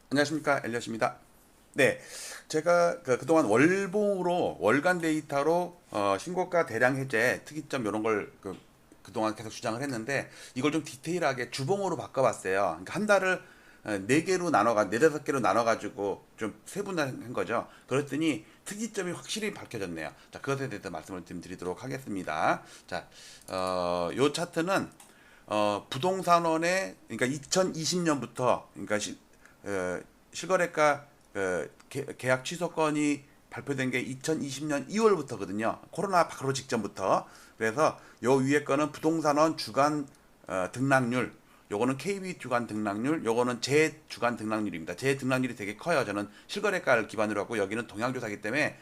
안녕하십니까, 엘리엇입니다. 네, 제가 그동안 월봉으로 월간 데이터로 신고가 대량 해제 특이점 이런 걸 그동안 계속 주장을 했는데 이걸 좀 디테일하게 주봉으로 바꿔봤어요. 그러니까 한 달을 네 개로 네다섯 개로 나눠가지고 좀 세분화한 거죠. 그랬더니 특이점이 확실히 밝혀졌네요. 자, 그것에 대해서 말씀을 좀 드리도록 하겠습니다. 자, 요 차트는 부동산원의 그러니까 2020년부터 그러니까 어, 실거래가 계약 취소 건이 발표된 게 2020년 2월부터거든요. 코로나 바로 직전부터. 그래서 요 위에 거는 부동산원 주간 등락률, 요거는 KB 주간 등락률, 요거는 제 주간 등락률입니다. 제 등락률이 되게 커요. 저는 실거래가를 기반으로 하고 여기는 동향조사기 때문에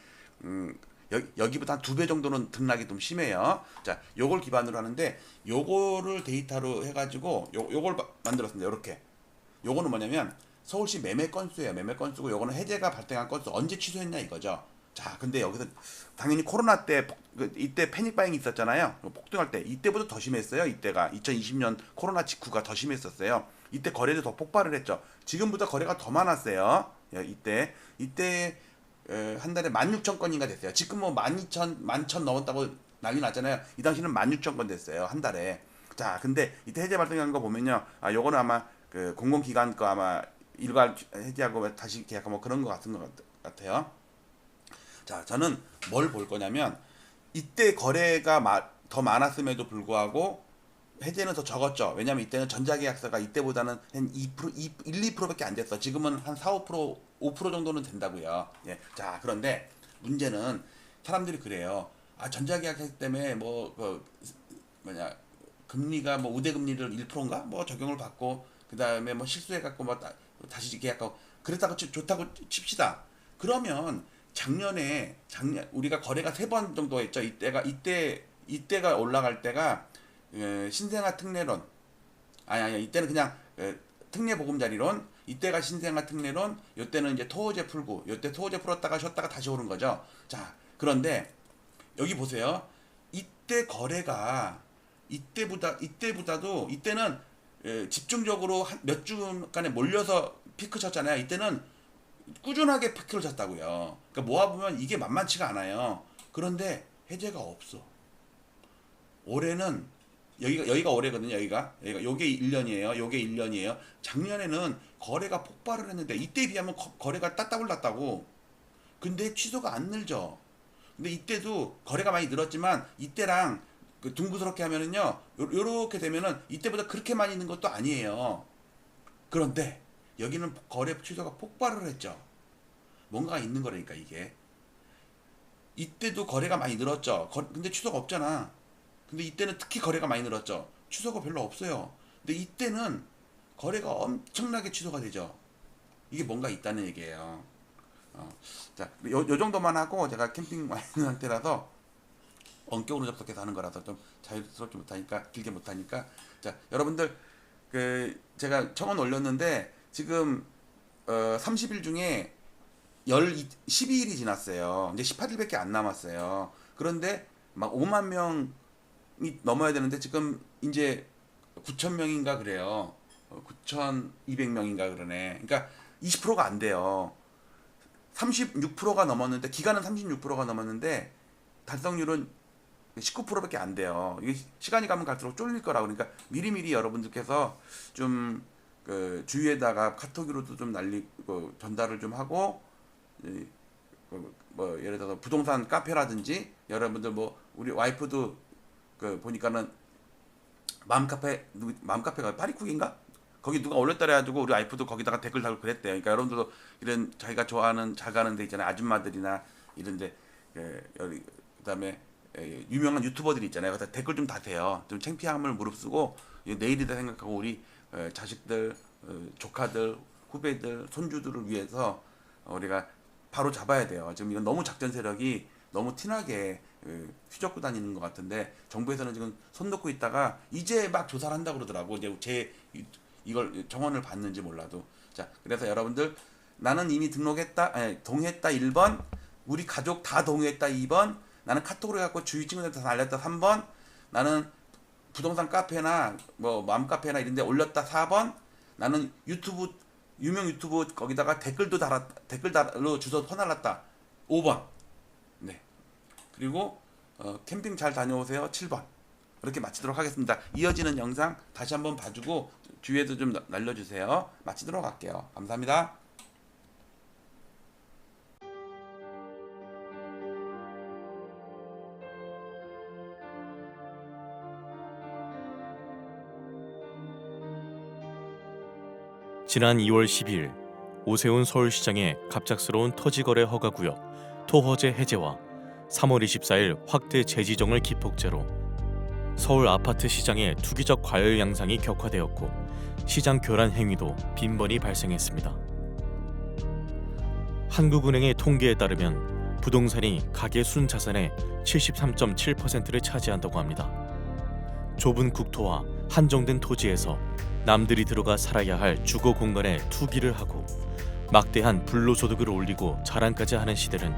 여기보다 한 두 배 정도는 등락이 좀 심해요. 자, 요걸 기반으로 하는데 요거를 데이터로 해가지고 요걸 만들었습니다. 요렇게. 요거는 뭐냐면 서울시 매매 건수예요. 매매 건수고 요거는 해제가 발생한 건수 언제 취소했냐 이거죠. 자, 근데 여기서 당연히 코로나 때 이때 패닉 바잉이 있었잖아요. 폭등할 때 이때보다 더 심했어요. 이때가 2020년 코로나 직후가 더 심했었어요. 이때 거래도 더 폭발을 했죠. 지금보다 거래가 더 많았어요. 이때 한 달에 16,000건인가 됐어요. 지금 뭐 12,000, 11,000 넘었다고 난리 났잖아요. 이 당시는 16,000건 됐어요. 한 달에. 자, 근데 이때 해제 발생한 거 보면요. 아, 요거는 아마 공공기관 거 아마 일괄 해지하고 다시 계약하고 뭐 그런 거 같은 것 같아요. 자, 저는 뭘 볼 거냐면 이때 거래가 더 많았음에도 불구하고 해제는 더 적었죠. 왜냐면 이때는 전자계약서가 이때보다는 한 2%, 1, 2%밖에 안 됐어. 지금은 한 4, 5%, 5% 정도는 된다고요. 예. 자, 그런데 문제는 사람들이 그래요. 아, 전자계약서 때문에 뭐냐 금리가 뭐 우대 금리를 1%인가 뭐 적용을 받고 그다음에 뭐 실수해 갖고 뭐 다시 계약하고 그랬다고 좋다고 칩시다. 그러면 작년 우리가 거래가 세 번 정도 했죠. 이때가 올라갈 때가 신생아 특례론 아니 이때는 그냥 특례 보금자리론 이때가 신생아 특례론 요때는 이제 토호제 풀고 요때 토호제 풀었다가 쉬었다가 다시 오른 거죠. 자, 그런데 여기 보세요. 이때 거래가 이때보다도 이때는 집중적으로 몇 주간에 몰려서 피크 쳤잖아요. 이때는 꾸준하게 피크를 쳤다고요. 그러니까 모아보면 이게 만만치가 않아요. 그런데 해제가 없어. 올해는 여기가 올해거든요. 여기가 요게 1년이에요. 요게 1년이에요. 작년에는 거래가 폭발을 했는데 이때에 비하면 거래가 따따블 났다고. 근데 취소가 안 늘죠. 근데 이때도 거래가 많이 늘었지만 이때랑 둥그스럽게 하면은요. 요렇게 되면은 이때보다 그렇게 많이 있는 것도 아니에요. 그런데 여기는 거래 취소가 폭발을 했죠. 뭔가가 있는 거라니까 이게. 이때도 거래가 많이 늘었죠. 근데 취소가 없잖아. 근데 이때는 특히 거래가 많이 늘었죠. 취소가 별로 없어요. 근데 이때는 거래가 엄청나게 취소가 되죠. 이게 뭔가 있다는 얘기예요. 어. 자, 요 정도만 하고 제가 캠핑 와 있는 상태라서 원격으로 접속해서 하는 거라서 좀 자유스럽게 못하니까 길게 못하니까 자, 여러분들 제가 청원 올렸는데 지금 30일 중에 12일이 지났어요. 이제 18일밖에 안 남았어요. 그런데 막 5만 명이 넘어야 되는데 지금 이제 9천 명인가 그래요. 9,200명인가 그러네. 그러니까 20%가 안 돼요. 36%가 넘었는데 기간은 36%가 넘었는데 달성률은 19%밖에 안 돼요. 이게 시간이 가면 갈수록 쫄릴 거라고. 그러니까 미리미리 여러분들께서 좀 주위에다가 카톡으로도 좀 날리고 전달을 좀 하고 뭐 예를 들어서 부동산 카페라든지 여러분들 뭐 우리 와이프도 보니까는 맘카페가 파리쿡인가? 거기 누가 올렸다 그래가지고 우리 와이프도 거기다가 댓글 달고 그랬대요. 그러니까 여러분들도 이런 자기가 좋아하는 잘 가는 데 있잖아요. 아줌마들이나 이런데 그다음에 유명한 유튜버들이 있잖아요. 그래서 댓글 좀 다세요. 좀 창피함을 무릅쓰고 내일이다 생각하고 우리 자식들, 조카들, 후배들, 손주들을 위해서 우리가 바로 잡아야 돼요. 지금 이건 너무 작전 세력이 너무 티나게 휘젓고 다니는 것 같은데 정부에서는 지금 손 놓고 있다가 이제 막 조사를 한다고 그러더라고. 이제 이걸 정원을 받는지 몰라도. 자, 그래서 여러분들 나는 이미 등록했다, 아니, 동의했다 1번, 우리 가족 다 동의했다 2번, 나는 카톡으로 해갖고 주위 친구들한테 다 알렸다 3번, 나는 부동산 카페나 뭐 맘카페나 이런 데 올렸다 4번, 나는 유튜브 유명 유튜브 거기다가 댓글로 주소 퍼날랐다 5번. 네. 그리고 캠핑 잘 다녀오세요 7번. 이렇게 마치도록 하겠습니다. 이어지는 영상 다시 한번 봐주고 주위에도 좀 날려주세요. 마치도록 할게요. 감사합니다. 지난 2월 12일 오세훈 서울시장의 갑작스러운 토지거래 허가구역 토허제 해제와 3월 24일 확대 재지정을 기폭제로 서울 아파트 시장의 투기적 과열 양상이 격화되었고 시장 교란 행위도 빈번히 발생했습니다. 한국은행의 통계에 따르면 부동산이 가계 순자산의 73.7%를 차지한다고 합니다. 좁은 국토와 한정된 토지에서 남들이 들어가 살아야 할 주거 공간에 투기를 하고 막대한 불로소득을 올리고 자랑까지 하는 시대는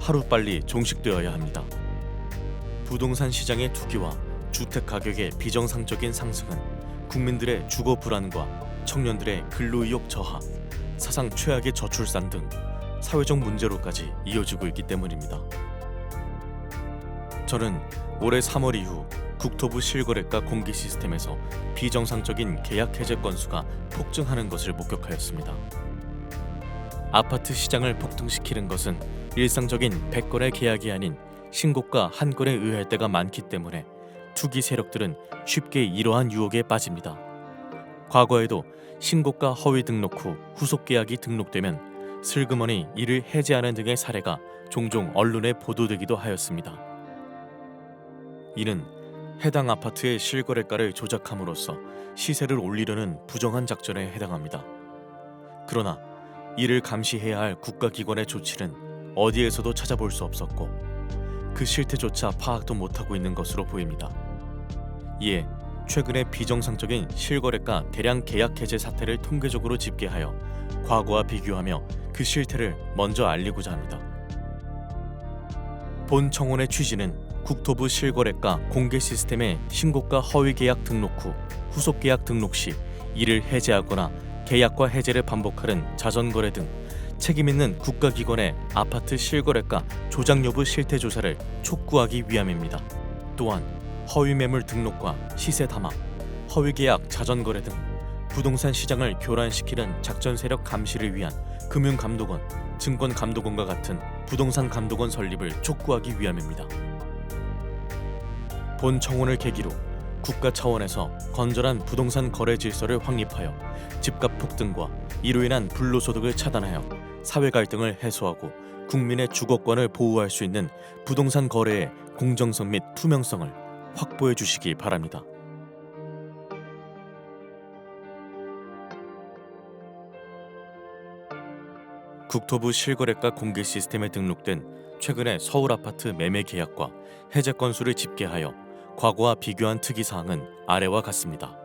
하루빨리 종식되어야 합니다. 부동산 시장의 투기와 주택 가격의 비정상적인 상승은 국민들의 주거 불안과 청년들의 근로의욕 저하, 사상 최악의 저출산 등 사회적 문제로까지 이어지고 있기 때문입니다. 저는 올해 3월 이후 국토부 실거래가 공개 시스템에서 비정상적인 계약 해제 건수가 폭증하는 것을 목격하였습니다. 아파트 시장을 폭등시키는 것은 일상적인 100건의 계약이 아닌 신고가 한 건에 의할 때가 많기 때문에 투기 세력들은 쉽게 이러한 유혹에 빠집니다. 과거에도 신고가 허위 등록 후 후속 계약이 등록되면 슬그머니 이를 해제하는 등의 사례가 종종 언론에 보도되기도 하였습니다. 이는 해당 아파트의 실거래가를 조작함으로써 시세를 올리려는 부정한 작전에 해당합니다. 그러나 이를 감시해야 할 국가기관의 조치는 어디에서도 찾아볼 수 없었고 그 실태조차 파악도 못하고 있는 것으로 보입니다. 이에 최근에 비정상적인 실거래가 대량 계약 해제 사태를 통계적으로 집계하여 과거와 비교하며 그 실태를 먼저 알리고자 합니다. 본 청원의 취지는 국토부 실거래가 공개 시스템의 신고가 허위 계약 등록 후 후속 계약 등록 시 이를 해제하거나 계약과 해제를 반복하는 자전거래 등 책임있는 국가기관의 아파트 실거래가 조작 여부 실태 조사를 촉구하기 위함입니다. 또한 허위 매물 등록과 시세 담합, 허위 계약 자전거래 등 부동산 시장을 교란시키는 작전 세력 감시를 위한 금융감독원, 증권감독원과 같은 부동산 감독원 설립을 촉구하기 위함입니다. 본 청원을 계기로 국가 차원에서 건전한 부동산 거래 질서를 확립하여 집값 폭등과 이로 인한 불로소득을 차단하여 사회 갈등을 해소하고 국민의 주거권을 보호할 수 있는 부동산 거래의 공정성 및 투명성을 확보해 주시기 바랍니다. 국토부 실거래가 공개 시스템에 등록된 최근의 서울 아파트 매매 계약과 해제 건수를 집계하여 과거와 비교한 특이사항은 아래와 같습니다.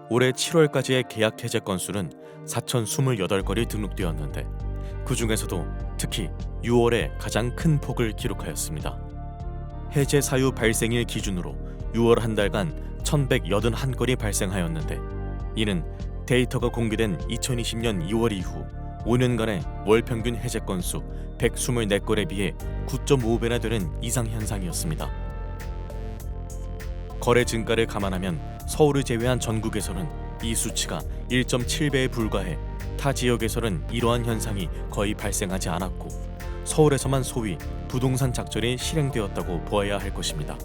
올해 7월까지의 계약 해제 건수는 4,028건이 등록되었는데 그 중에서도 특히 6월에 가장 큰 폭을 기록하였습니다. 해제 사유 발생일 기준으로 6월 한 달간 1,181건이 발생하였는데 이는 데이터가 공개된 2020년 2월 이후 5년간의 월 평균 해제 건수 124건에 비해 9.5배나 되는 이상 현상이었습니다. 거래 증가를 감안하면 서울을 제외한 전국에서는 이 수치가 1.7배에 불과해 타 지역에서는 이러한 현상이 거의 발생하지 않았고 서울에서만 소위 부동산 작전이 실행되었다고 보아야 할 것입니다.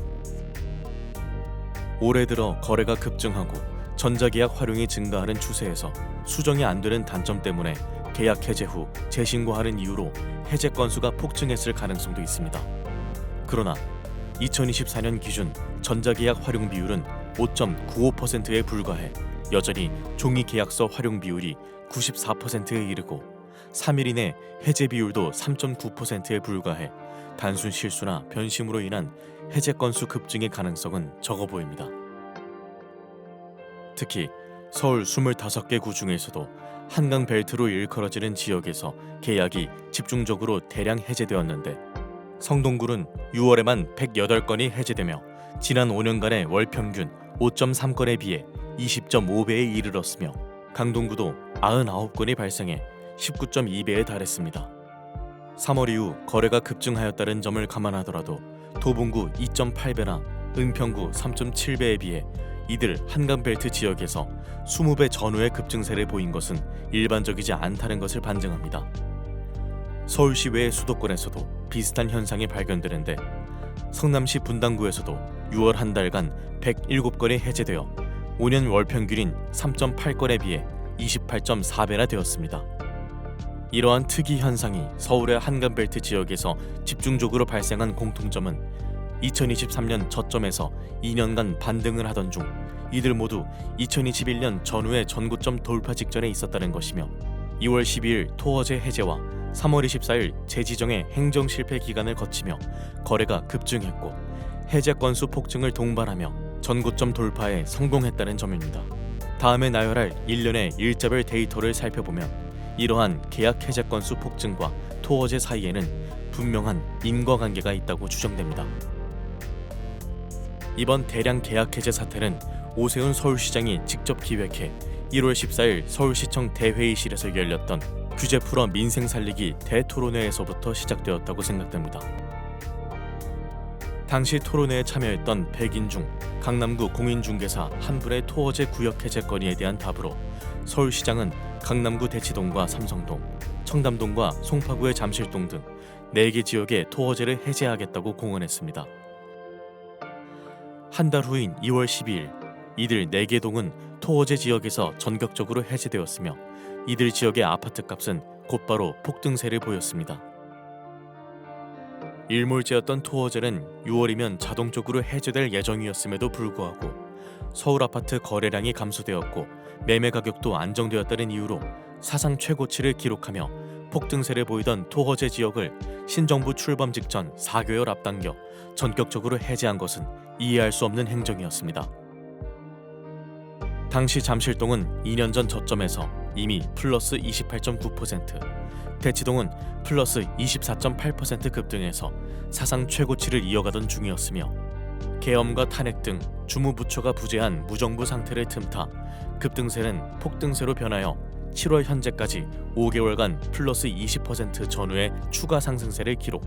올해 들어 거래가 급증하고 전자계약 활용이 증가하는 추세에서 수정이 안 되는 단점 때문에 계약 해제 후 재신고하는 이유로 해제 건수가 폭증했을 가능성도 있습니다. 그러나 2024년 기준 전자계약 활용 비율은 5.95%에 불과해 여전히 종이계약서 활용 비율이 94%에 이르고 3일 이내 해제 비율도 3.9%에 불과해 단순 실수나 변심으로 인한 해제 건수 급증의 가능성은 적어 보입니다. 특히 서울 25개 구 중에서도 한강 벨트로 일컬어지는 지역에서 계약이 집중적으로 대량 해제되었는데 성동구는 6월에만 108건이 해제되며 지난 5년간의 월 평균 5.3건에 비해 20.5배에 이르렀으며 강동구도 99건이 발생해 19.2배에 달했습니다. 3월 이후 거래가 급증하였다는 점을 감안하더라도 도봉구 2.8배나 은평구 3.7배에 비해 이들 한강벨트 지역에서 20배 전후의 급증세를 보인 것은 일반적이지 않다는 것을 반증합니다. 서울시 외의 수도권에서도 비슷한 현상이 발견되는데 성남시 분당구에서도 6월 한 달간 107건이 해제되어 5년 월 평균인 3.8건에 비해 28.4배나 되었습니다. 이러한 특이 현상이 서울의 한강벨트 지역에서 집중적으로 발생한 공통점은 2023년 저점에서 2년간 반등을 하던 중 이들 모두 2021년 전후의 전고점 돌파 직전에 있었다는 것이며 2월 12일 토어제 해제와 3월 24일 재지정의 행정 실패 기간을 거치며 거래가 급증했고 해제 건수 폭증을 동반하며 전고점 돌파에 성공했다는 점입니다. 다음에 나열할 일련의 일자별 데이터를 살펴보면 이러한 계약 해제 건수 폭증과 토어제 사이에는 분명한 인과관계가 있다고 추정됩니다. 이번 대량 계약 해제 사태는 오세훈 서울시장이 직접 기획해 1월 14일 서울시청 대회의실에서 열렸던 규제 풀어 민생 살리기 대토론회에서부터 시작되었다고 생각됩니다. 당시 토론회에 참여했던 100인 중 강남구 공인중개사 한 분의 토어제 구역 해제 건의에 대한 답으로 서울시장은 강남구 대치동과 삼성동, 청담동과 송파구의 잠실동 등 4개 지역의 토어제를 해제하겠다고 공언했습니다. 한 달 후인 2월 12일 이들 4개 동은 토어제 지역에서 전격적으로 해제되었으며 이들 지역의 아파트값은 곧바로 폭등세를 보였습니다. 일몰제였던 토어제는 6월이면 자동적으로 해제될 예정이었음에도 불구하고 서울 아파트 거래량이 감소되었고 매매 가격도 안정되었다는 이유로 사상 최고치를 기록하며 폭등세를 보이던 토어제 지역을 신정부 출범 직전 4개월 앞당겨 전격적으로 해제한 것은 이해할 수 없는 행정이었습니다. 당시 잠실동은 2년 전 저점에서 이미 플러스 28.9%, 대치동은 플러스 24.8% 급등해서 사상 최고치를 이어가던 중이었으며 계엄과 탄핵 등 주무부처가 부재한 무정부 상태를 틈타 급등세는 폭등세로 변하여 7월 현재까지 5개월간 플러스 20% 전후의 추가 상승세를 기록,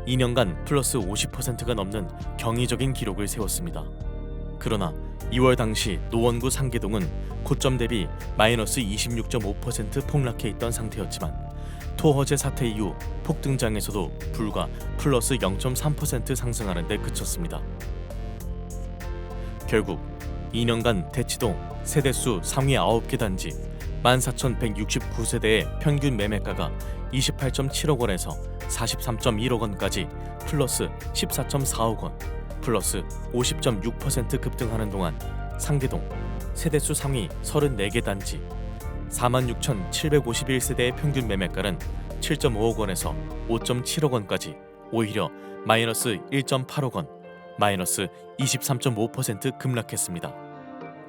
2년간 플러스 50%가 넘는 경이적인 기록을 세웠습니다. 그러나 2월 당시 노원구 상계동은 고점 대비 마이너스 26.5% 폭락해 있던 상태였지만 토허제 사태 이후 폭등장에서도 불과 플러스 0.3% 상승하는 데 그쳤습니다. 결국 2년간 대치동 세대수 상위 9개 단지 14,169세대의 평균 매매가가 28.7억 원에서 43.1억 원까지 플러스 14.4억 원, 플러스 50.6% 급등하는 동안 상계동 세대수 상위 34개 단지 46,751세대의 평균 매매가는 7.5억 원에서 5.7억 원까지 오히려 마이너스 1.8억 원, 마이너스 23.5% 급락했습니다.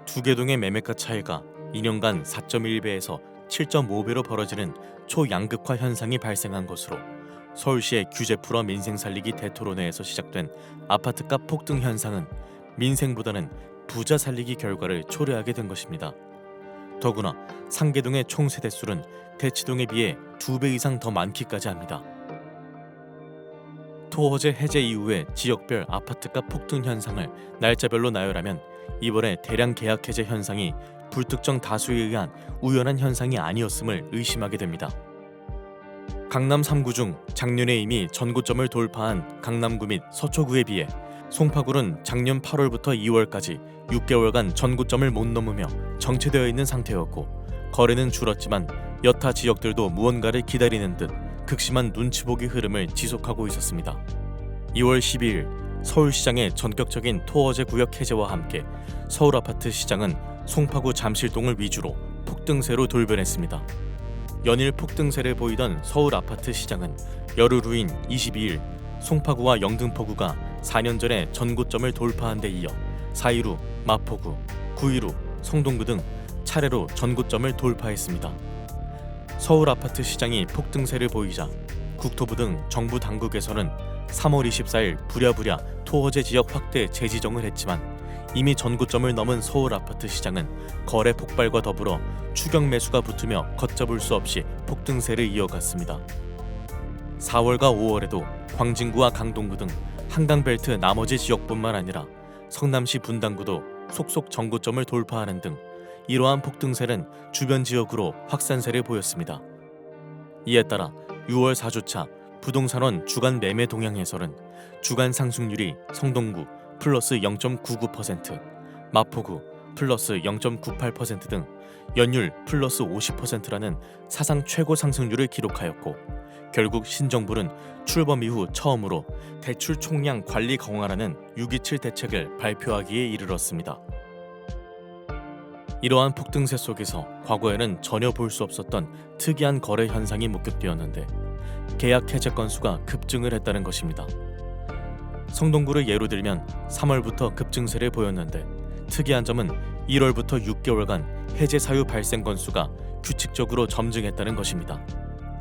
두 개 동의 매매가 차이가 2년간 4.1배에서 7.5배로 벌어지는 초양극화 현상이 발생한 것으로 서울시의 규제 풀어 민생 살리기 대토론회에서 시작된 아파트값 폭등 현상은 민생보다는 부자 살리기 결과를 초래하게 된 것입니다. 더구나 상계동의 총 세대수는 대치동에 비해 2배 이상 더 많기까지 합니다. 토어제 해제 이후의 지역별 아파트값 폭등 현상을 날짜별로 나열하면 이번에 대량 계약 해제 현상이 불특정 다수에 의한 우연한 현상이 아니었음을 의심하게 됩니다. 강남 3구 중 작년에 이미 전고점을 돌파한 강남구 및 서초구에 비해 송파구는 작년 8월부터 2월까지 6개월간 전고점을 못 넘으며 정체되어 있는 상태였고 거래는 줄었지만 여타 지역들도 무언가를 기다리는 듯 극심한 눈치보기 흐름을 지속하고 있었습니다. 2월 12일 서울시장의 전격적인 토어제 구역 해제와 함께 서울 아파트 시장은 송파구 잠실동을 위주로 폭등세로 돌변했습니다. 연일 폭등세를 보이던 서울 아파트 시장은 열흘 후인 22일 송파구와 영등포구가 4년 전에 전고점을 돌파한 데 이어 4일 후 마포구, 9일 후 성동구 등 차례로 전고점을 돌파했습니다. 서울 아파트 시장이 폭등세를 보이자 국토부 등 정부 당국에서는 3월 24일 부랴부랴 토어제 지역 확대 재지정을 했지만 이미 전고점을 넘은 서울 아파트 시장은 거래 폭발과 더불어 추격 매수가 붙으며 걷잡을 수 없이 폭등세를 이어갔습니다. 4월과 5월에도 광진구와 강동구 등 한강벨트 나머지 지역뿐만 아니라 성남시 분당구도 속속 전고점을 돌파하는 등 이러한 폭등세는 주변 지역으로 확산세를 보였습니다. 이에 따라 6월 4주차 부동산원 주간 매매 동향 해설은 주간 상승률이 성동구 플러스 0.99%, 마포구 플러스 0.98% 등 연율 플러스 50%라는 사상 최고 상승률을 기록하였고, 결국 신정부는 출범 이후 처음으로 대출 총량 관리 강화라는 6.27 대책을 발표하기에 이르렀습니다. 이러한 폭등세 속에서 과거에는 전혀 볼 수 없었던 특이한 거래 현상이 목격되었는데 계약 해제 건수가 급증을 했다는 것입니다. 성동구를 예로 들면 3월부터 급증세를 보였는데 특이한 점은 1월부터 6개월간 해제 사유 발생 건수가 규칙적으로 점증했다는 것입니다.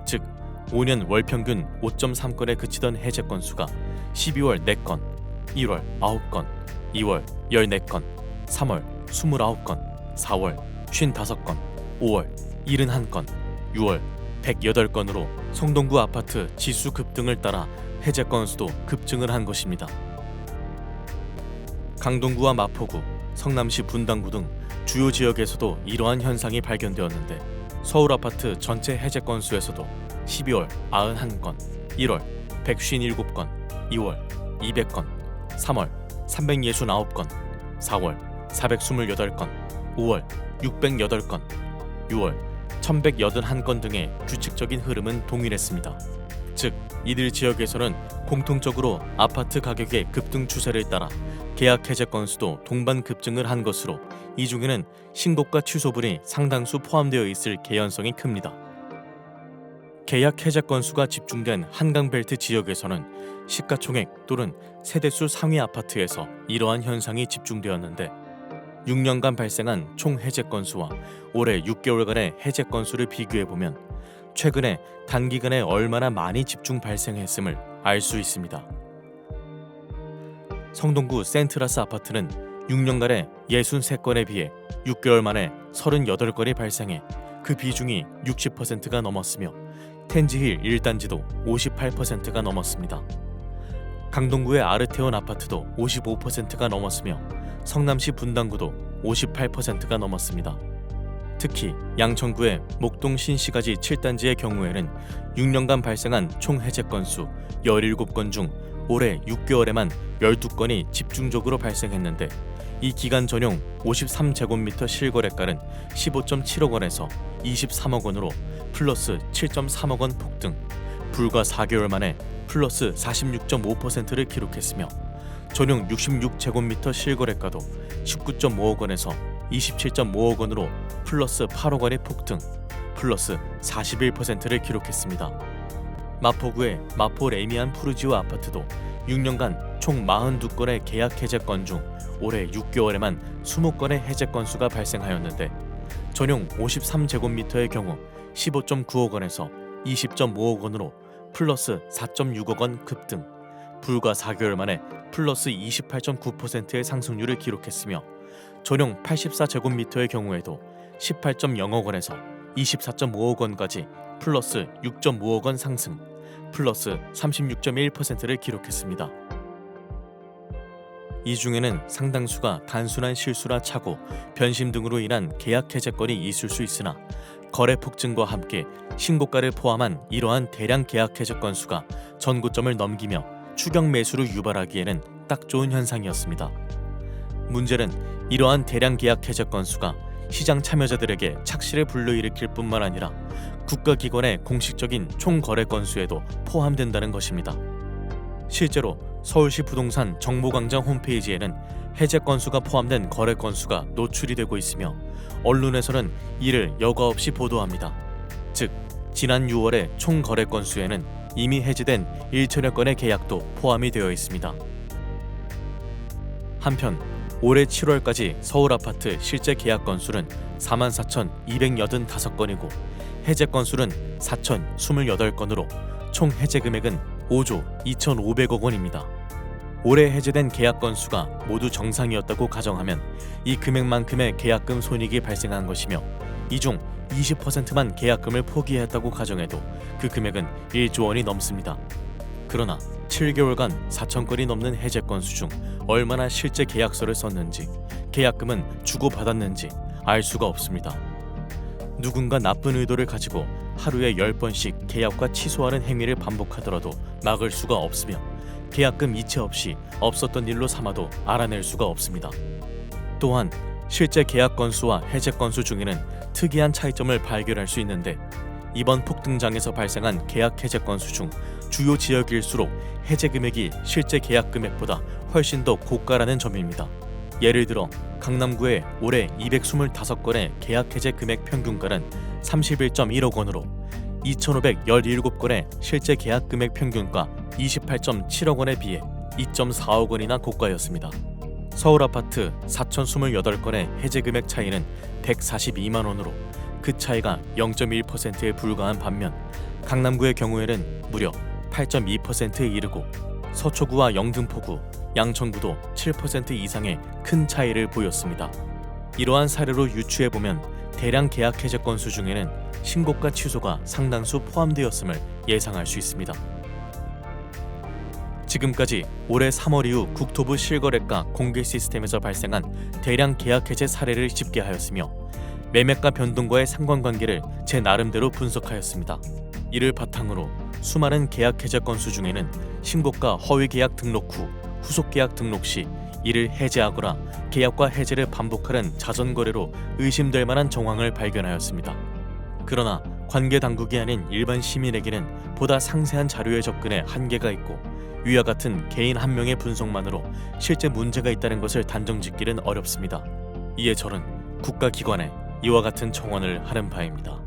즉 5년 월 평균 5.3건에 그치던 해제 건수가 12월 4건, 1월 9건, 2월 14건, 3월 29건, 4월 55건, 5월 71건, 6월 108건으로 성동구 아파트 지수 급등을 따라 해제 건수도 급증을 한 것입니다. 강동구와 마포구, 성남시 분당구 등 주요 지역에서도 이러한 현상이 발견되었는데 서울 아파트 전체 해제 건수에서도 12월 91건, 1월 157건, 2월 200건, 3월 369건, 4월 428건, 5월 608건, 6월 1181건 등의 규칙적인 흐름은 동일했습니다. 즉, 이들 지역에서는 공통적으로 아파트 가격의 급등 추세를 따라 계약 해제 건수도 동반 급증을 한 것으로 이 중에는 신고가 취소분이 상당수 포함되어 있을 개연성이 큽니다. 계약 해제 건수가 집중된 한강벨트 지역에서는 시가총액 또는 세대수 상위 아파트에서 이러한 현상이 집중되었는데 6년간 발생한 총 해제 건수와 올해 6개월간의 해제 건수를 비교해보면 최근에 단기간에 얼마나 많이 집중 발생했음을 알 수 있습니다. 성동구 센트라스 아파트는 6년간에 63건에 비해 6개월 만에 38건이 발생해 그 비중이 60%가 넘었으며 텐지힐 1단지도 58%가 넘었습니다. 강동구의 아르테온 아파트도 55%가 넘었으며 성남시 분당구도 58%가 넘었습니다. 특히 양천구의 목동 신시가지 7단지의 경우에는 6년간 발생한 총 해제 건수 17건 중 올해 6개월에만 12건이 집중적으로 발생했는데 이 기간 전용 53제곱미터 실거래가는 15.7억 원에서 23억 원으로 플러스 7.3억 원 폭등, 불과 4개월 만에 플러스 46.5%를 기록했으며 전용 66제곱미터 실거래가도 19.5억 원에서 27.5억 원으로 플러스 8억 원의 폭등, 플러스 41%를 기록했습니다. 마포구의 마포 레미안 푸르지오 아파트도 6년간 총 42건의 계약 해제 건 중 올해 6개월에만 20건의 해제 건수가 발생하였는데 전용 53제곱미터의 경우 15.9억 원에서 20.5억 원으로 플러스 4.6억 원 급등, 불과 4개월 만에 플러스 28.9%의 상승률을 기록했으며 전용 84제곱미터의 경우에도 18.0억 원에서 24.5억 원까지 플러스 6.5억 원 상승, 플러스 36.1%를 기록했습니다. 이 중에는 상당수가 단순한 실수나 착오, 변심 등으로 인한 계약 해제건이 있을 수 있으나 거래 폭증과 함께 신고가를 포함한 이러한 대량 계약 해제 건수가 전고점을 넘기며 추격 매수를 유발하기에는 딱 좋은 현상이었습니다. 문제는 이러한 대량 계약 해제 건수가 시장 참여자들에게 착시를 불러일으킬 뿐만 아니라 국가기관의 공식적인 총 거래 건수에도 포함된다는 것입니다. 실제로 서울시 부동산 정보광장 홈페이지에는 해제 건수가 포함된 거래 건수가 노출이 되고 있으며 언론에서는 이를 여과 없이 보도합니다. 즉, 지난 6월의 총 거래 건수에는 이미 해제된 1천여 건의 계약도 포함이 되어 있습니다. 한편 올해 7월까지 서울 아파트 실제 계약 건수는 44,285건이고 해제 건수는 4,028건으로 총 해제 금액은 5조 2,500억 원입니다. 올해 해제된 계약 건수가 모두 정상이었다고 가정하면 이 금액만큼의 계약금 손익이 발생한 것이며 이 중 20%만 계약금을 포기했다고 가정해도 그 금액은 1조 원이 넘습니다. 그러나 7개월간 4천 건이 넘는 해제 건수 중 얼마나 실제 계약서를 썼는지, 계약금은 주고받았는지 알 수가 없습니다. 누군가 나쁜 의도를 가지고 하루에 10번씩 계약과 취소하는 행위를 반복하더라도 막을 수가 없으며 계약금 이체 없이 없었던 일로 삼아도 알아낼 수가 없습니다. 또한 실제 계약 건수와 해제 건수 중에는 특이한 차이점을 발견할 수 있는데 이번 폭등장에서 발생한 계약 해제 건수 중 주요 지역일수록 해제 금액이 실제 계약 금액보다 훨씬 더 고가라는 점입니다. 예를 들어 강남구의 올해 225건의 계약 해제 금액 평균가는 31.1억 원으로 2,517건의 실제 계약 금액 평균가 28.7억 원에 비해 2.4억 원이나 고가였습니다. 서울 아파트 4,028건의 해제 금액 차이는 142만 원으로 그 차이가 0.1%에 불과한 반면 강남구의 경우에는 무려 8.2%에 이르고 서초구와 영등포구, 양천구도 7% 이상의 큰 차이를 보였습니다. 이러한 사례로 유추해보면 대량 계약 해제 건수 중에는 신고가 취소가 상당수 포함되었음을 예상할 수 있습니다. 지금까지 올해 3월 이후 국토부 실거래가 공개 시스템에서 발생한 대량 계약 해제 사례를 집계하였으며 매매가 변동과의 상관관계를 제 나름대로 분석하였습니다. 이를 바탕으로 수많은 계약 해제 건수 중에는 신고가 허위 계약 등록 후 후속 계약 등록 시 이를 해제하거나 계약과 해제를 반복하는 자전거래로 의심될 만한 정황을 발견하였습니다. 그러나 관계 당국이 아닌 일반 시민에게는 보다 상세한 자료에 접근에 한계가 있고 위와 같은 개인 한 명의 분석만으로 실제 문제가 있다는 것을 단정짓기는 어렵습니다. 이에 저는 국가기관에 이와 같은 청원을 하는 바입니다.